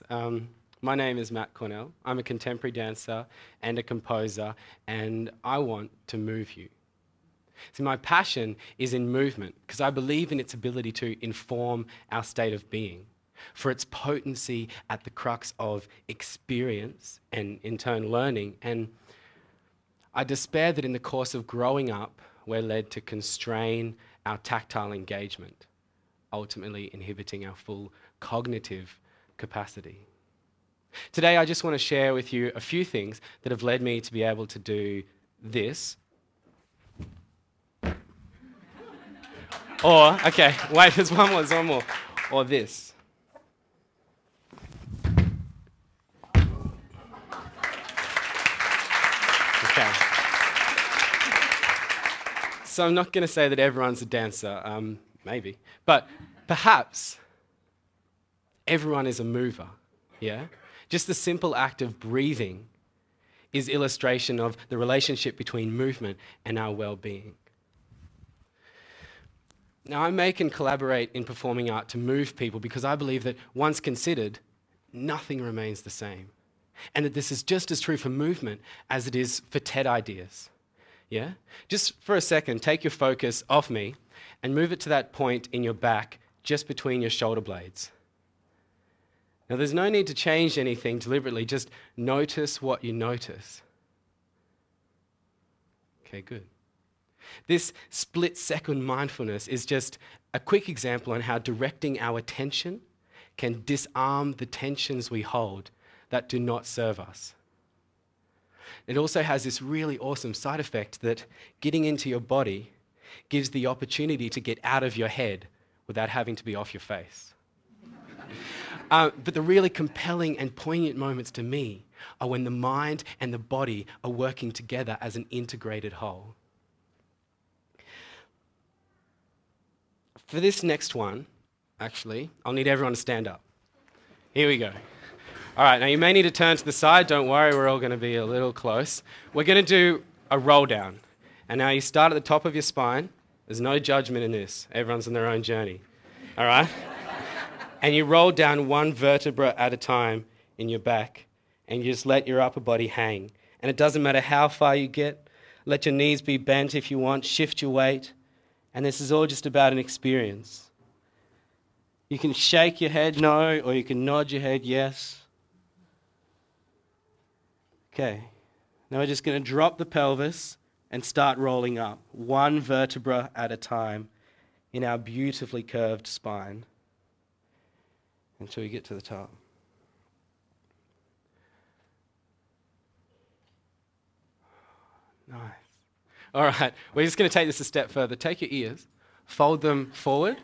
My name is Matt Cornell. I'm a contemporary dancer and a composer, and I want to move you. See, my passion is in movement because I believe in its ability to inform our state of being, for its potency at the crux of experience and, in turn, learning. And I despair that in the course of growing up, we're led to constrain our tactile engagement, ultimately inhibiting our full cognitive capacity. Today, I just want to share with you a few things that have led me to be able to do this. Or, okay, wait, there's one more. Or this. Okay. So I'm not going to say that everyone's a dancer, maybe. But perhaps everyone is a mover, yeah? Just the simple act of breathing is illustration of the relationship between movement and our well-being. Now, I make and collaborate in performing art to move people because I believe that once considered, nothing remains the same. And that this is just as true for movement as it is for TED ideas. Yeah? Just for a second, take your focus off me and move it to that point in your back just between your shoulder blades. Now, there's no need to change anything deliberately, just notice what you notice. Okay, good. This split-second mindfulness is just a quick example on how directing our attention can disarm the tensions we hold that do not serve us. It also has this really awesome side effect that getting into your body gives the opportunity to get out of your head without having to be off your face. But the really compelling and poignant moments to me are when the mind and the body are working together as an integrated whole. For this next one, actually, I'll need everyone to stand up. Here we go. All right, now you may need to turn to the side. Don't worry, we're all going to be a little close. We're going to do a roll down. And now you start at the top of your spine. There's no judgment in this. Everyone's on their own journey. All right? And you roll down one vertebra at a time in your back. And you just let your upper body hang. And it doesn't matter how far you get. Let your knees be bent if you want. Shift your weight. And this is all just about an experience. You can shake your head no, or you can nod your head yes. Okay. Now we're just going to drop the pelvis and start rolling up, one vertebra at a time in our beautifully curved spine until we get to the top. Nice. All right, we're just going to take this a step further. Take your ears, fold them forward.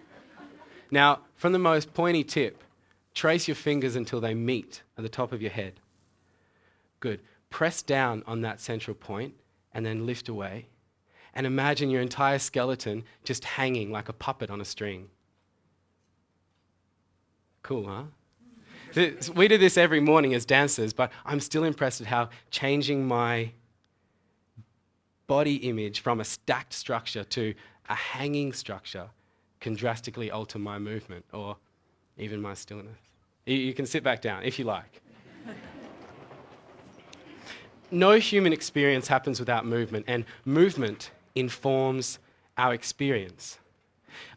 Now, from the most pointy tip, trace your fingers until they meet at the top of your head. Good. Press down on that central point and then lift away. And imagine your entire skeleton just hanging like a puppet on a string. Cool, huh? We do this every morning as dancers, but I'm still impressed at how changing my body image from a stacked structure to a hanging structure can drastically alter my movement or even my stillness. You can sit back down if you like. No human experience happens without movement, and movement informs our experience.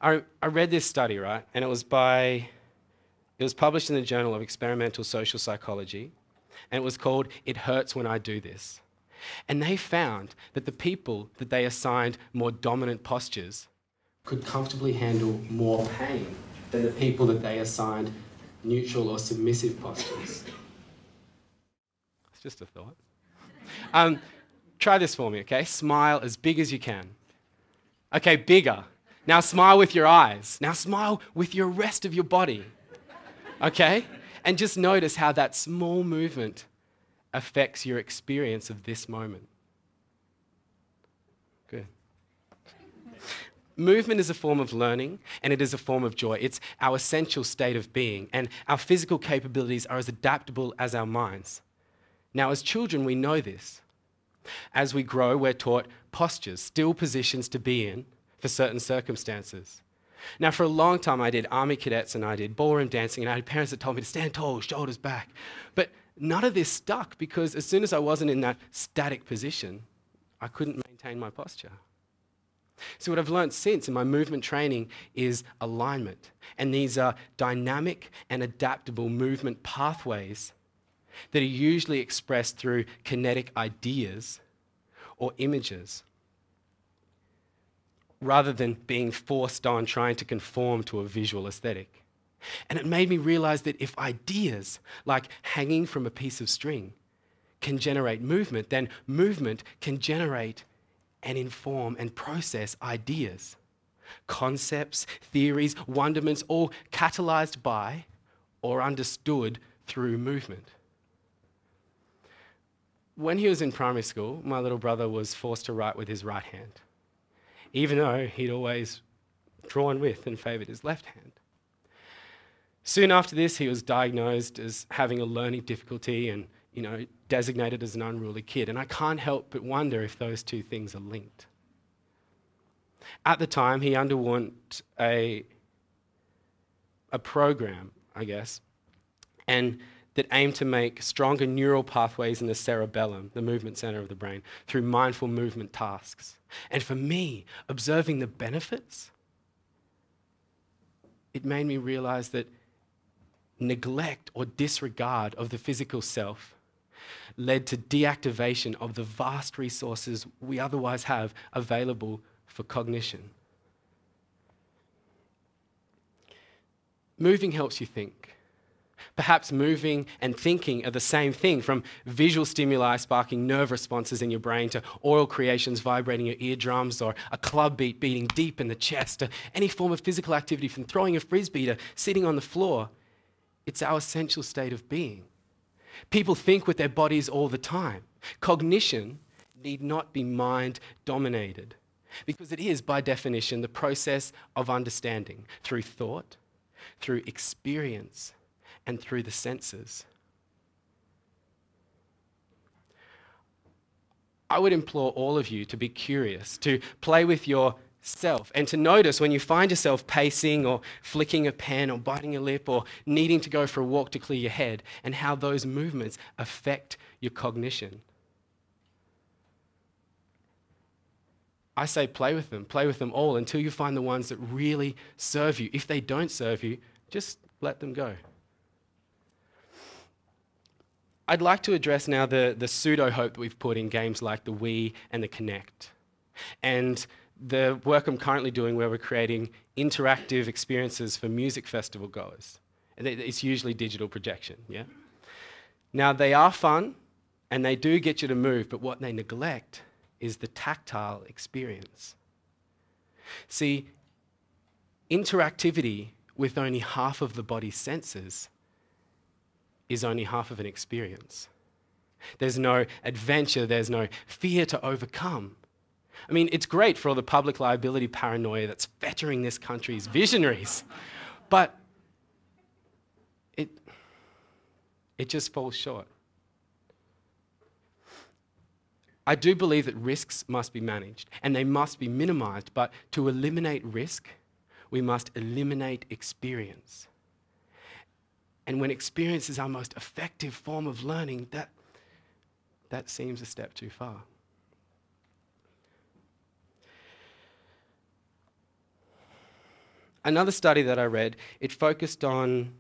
I read this study, right, and it was published in the Journal of Experimental Social Psychology, and it was called "It Hurts When I Do This." And they found that the people that they assigned more dominant postures could comfortably handle more pain than the people that they assigned neutral or submissive postures. It's just a thought. Try this for me, okay? Smile as big as you can. Okay, bigger. Now smile with your eyes. Now smile with your rest of your body. Okay? And just notice how that small movement affects your experience of this moment. Good. Movement is a form of learning, and it is a form of joy. It's our essential state of being, and our physical capabilities are as adaptable as our minds. Now, as children, we know this. As we grow, we're taught postures, still positions to be in for certain circumstances. Now, for a long time, I did army cadets and I did ballroom dancing, and I had parents that told me to stand tall, shoulders back. But none of this stuck because as soon as I wasn't in that static position, I couldn't maintain my posture. So what I've learned since in my movement training is alignment. And these are dynamic and adaptable movement pathways that are usually expressed through kinetic ideas or images, rather than being forced on trying to conform to a visual aesthetic. And it made me realize that if ideas, like hanging from a piece of string, can generate movement, then movement can generate and inform and process ideas, concepts, theories, wonderments, all catalyzed by or understood through movement. When he was in primary school, my little brother was forced to write with his right hand, even though he'd always drawn with and favoured his left hand. Soon after this, he was diagnosed as having a learning difficulty and, designated as an unruly kid. And I can't help but wonder if those two things are linked. At the time, he underwent a program, I guess, and that aimed to make stronger neural pathways in the cerebellum, the movement center of the brain, through mindful movement tasks. And for me, observing the benefits, it made me realize that neglect or disregard of the physical self led to deactivation of the vast resources we otherwise have available for cognition. Moving helps you think. Perhaps moving and thinking are the same thing, from visual stimuli sparking nerve responses in your brain to oral creations vibrating your eardrums, or a club beat beating deep in the chest, to any form of physical activity from throwing a frisbee to sitting on the floor. It's our essential state of being. People think with their bodies all the time. Cognition need not be mind-dominated, because it is, by definition, the process of understanding through thought, through experience, and through the senses. I would implore all of you to be curious, to play with yourself, and to notice when you find yourself pacing or flicking a pen or biting a lip or needing to go for a walk to clear your head, and how those movements affect your cognition. I say play with them all until you find the ones that really serve you. If they don't serve you, just let them go. I'd like to address now the pseudo-hope that we've put in games like the Wii and the Kinect, and the work I'm currently doing where we're creating interactive experiences for music festival goers. And it's usually digital projection, yeah? Now, they are fun, and they do get you to move, but what they neglect is the tactile experience. See, interactivity with only half of the body's senses is only half of an experience. There's no adventure, there's no fear to overcome. I mean, it's great for all the public liability paranoia that's fettering this country's visionaries, but it just falls short. I do believe that risks must be managed and they must be minimized, but to eliminate risk, we must eliminate experience. And when experience is our most effective form of learning, that seems a step too far. Another study that I read, it focused on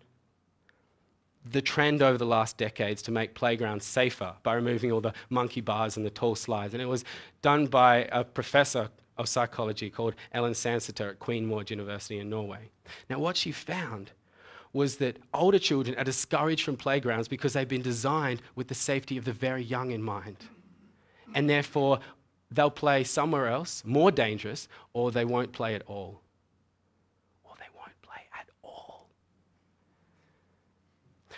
the trend over the last decades to make playgrounds safer by removing all the monkey bars and the tall slides. And it was done by a professor of psychology called Ellen Sanseter at Queen Maud University in Norway. Now, what she found was that older children are discouraged from playgrounds because they've been designed with the safety of the very young in mind. And therefore, they'll play somewhere else, more dangerous, or they won't play at all.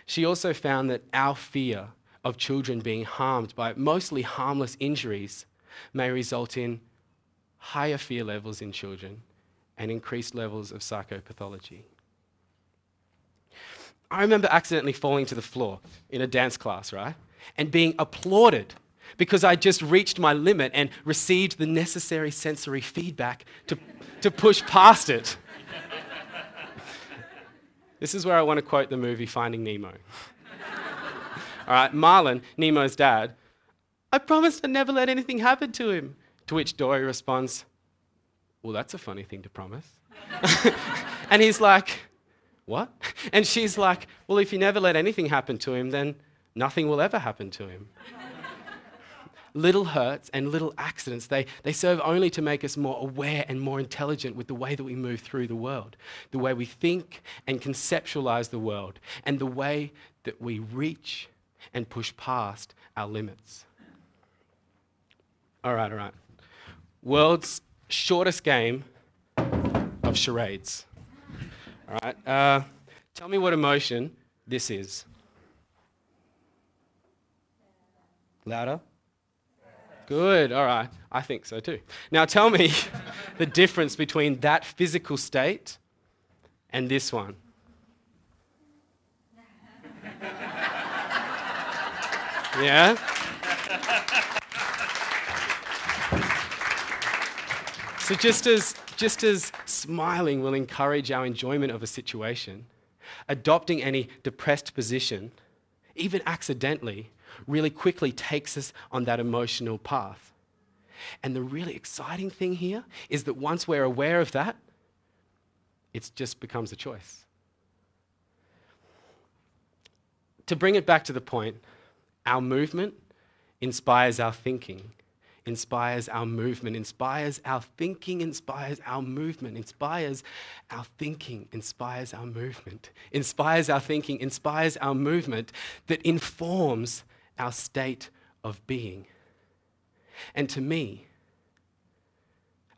She also found that our fear of children being harmed by mostly harmless injuries may result in higher fear levels in children and increased levels of psychopathology. I remember accidentally falling to the floor in a dance class, right? And being applauded because I just reached my limit and received the necessary sensory feedback to push past it. This is where I want to quote the movie Finding Nemo. All right, Marlin, Nemo's dad, I promised I'd never let anything happen to him. To which Dory responds, well, that's a funny thing to promise. And he's like, what? And she's like, well, if you never let anything happen to him, then nothing will ever happen to him. Little hurts and little accidents, they serve only to make us more aware and more intelligent with the way that we move through the world, the way we think and conceptualize the world, and the way that we reach and push past our limits. All right. World's shortest game of charades. All right. Tell me what emotion this is. Louder? Good. All right. I think so too. Now tell me the difference between that physical state and this one. Yeah? So just as smiling will encourage our enjoyment of a situation, adopting any depressed position, even accidentally, really quickly takes us on that emotional path. And the really exciting thing here is that once we're aware of that, it just becomes a choice. To bring it back to the point, our movement inspires our thinking, inspires our movement, inspires our thinking, inspires our movement, inspires our thinking, inspires our movement, inspires our thinking, inspires our movement that informs our state of being. And to me,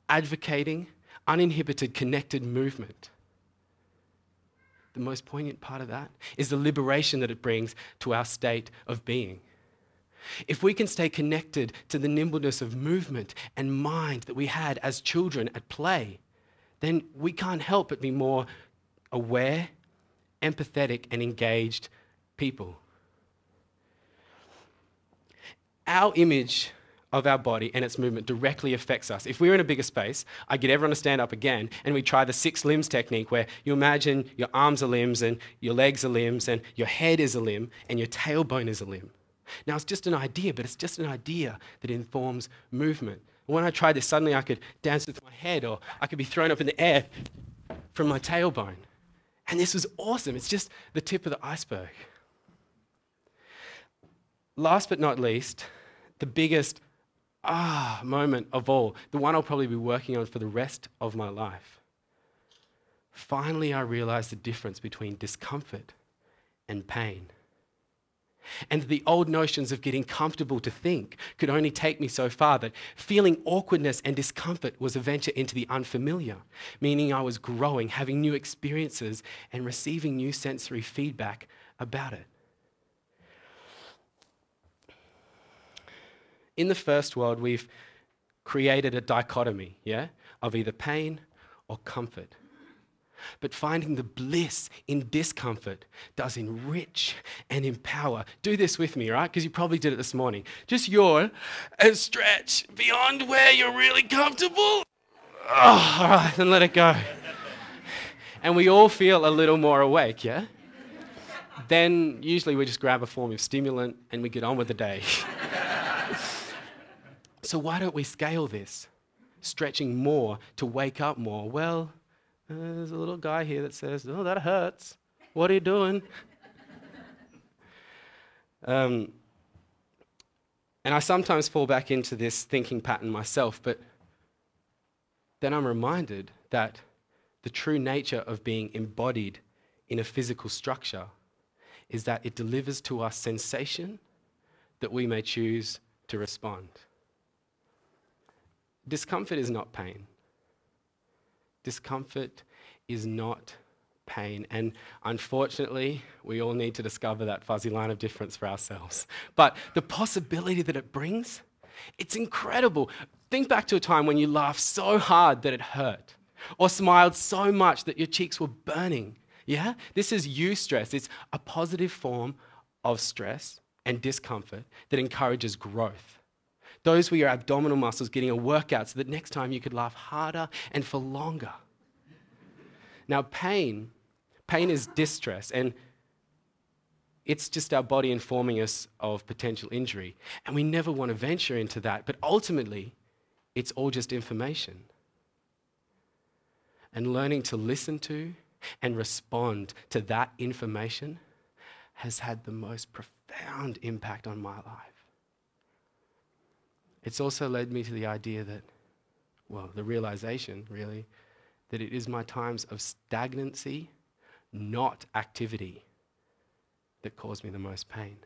advocating uninhibited, connected movement, the most poignant part of that is the liberation that it brings to our state of being. If we can stay connected to the nimbleness of movement and mind that we had as children at play, then we can't help but be more aware, empathetic, and engaged people. Our image of our body and its movement directly affects us. If we were in a bigger space, I'd get everyone to stand up again and we try the 6 limbs technique where you imagine your arms are limbs and your legs are limbs and your head is a limb and your tailbone is a limb. Now, it's just an idea, but it's just an idea that informs movement. When I tried this, suddenly I could dance with my head, or I could be thrown up in the air from my tailbone. And this was awesome. It's just the tip of the iceberg. Last but not least, the biggest moment of all, the one I'll probably be working on for the rest of my life. Finally, I realized the difference between discomfort and pain. And the old notions of getting comfortable to think could only take me so far that feeling awkwardness and discomfort was a venture into the unfamiliar, meaning I was growing, having new experiences, and receiving new sensory feedback about it. In the first world, we've created a dichotomy, of either pain or comfort. But finding the bliss in discomfort does enrich and empower. Do this with me, right? Because you probably did it this morning. Just yawn and stretch beyond where you're really comfortable. Oh, all right, then let it go. And we all feel a little more awake, yeah? Then usually we just grab a form of stimulant and we get on with the day. So why don't we scale this? Stretching more to wake up more. Well, there's a little guy here that says, oh, that hurts. What are you doing? And I sometimes fall back into this thinking pattern myself, but then I'm reminded that the true nature of being embodied in a physical structure is that it delivers to us sensation that we may choose to respond. Discomfort is not pain. Discomfort is not pain. And unfortunately, we all need to discover that fuzzy line of difference for ourselves. But the possibility that it brings, it's incredible. Think back to a time when you laughed so hard that it hurt, or smiled so much that your cheeks were burning. Yeah? This is eustress. It's a positive form of stress and discomfort that encourages growth. Those were your abdominal muscles getting a workout so that next time you could laugh harder and for longer. Now, pain Pain is distress, and it's just our body informing us of potential injury. And we never want to venture into that, but ultimately, it's all just information. And learning to listen to and respond to that information has had the most profound impact on my life. It's also led me to the idea that, well, the realization, really, that it is my times of stagnancy, not activity, that cause me the most pain.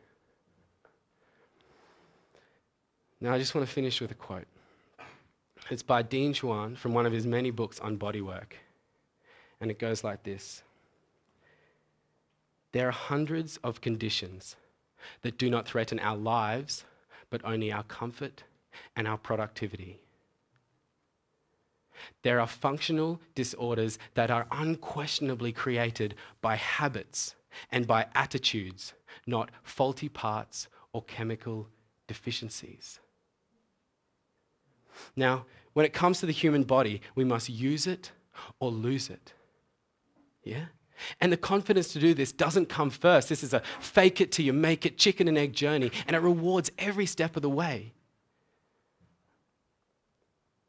Now, I just want to finish with a quote. It's by Dean Chuan from one of his many books on bodywork. And it goes like this. There are hundreds of conditions that do not threaten our lives, but only our comfort and our productivity. There are functional disorders that are unquestionably created by habits and by attitudes, not faulty parts or chemical deficiencies. Now, when it comes to the human body, we must use it or lose it. Yeah? And the confidence to do this doesn't come first. This is a fake it till you make it, chicken and egg journey, and it rewards every step of the way.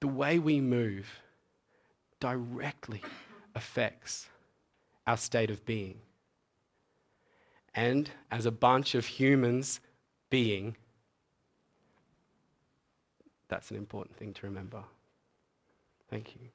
The way we move directly affects our state of being. And as a bunch of humans being, that's an important thing to remember. Thank you.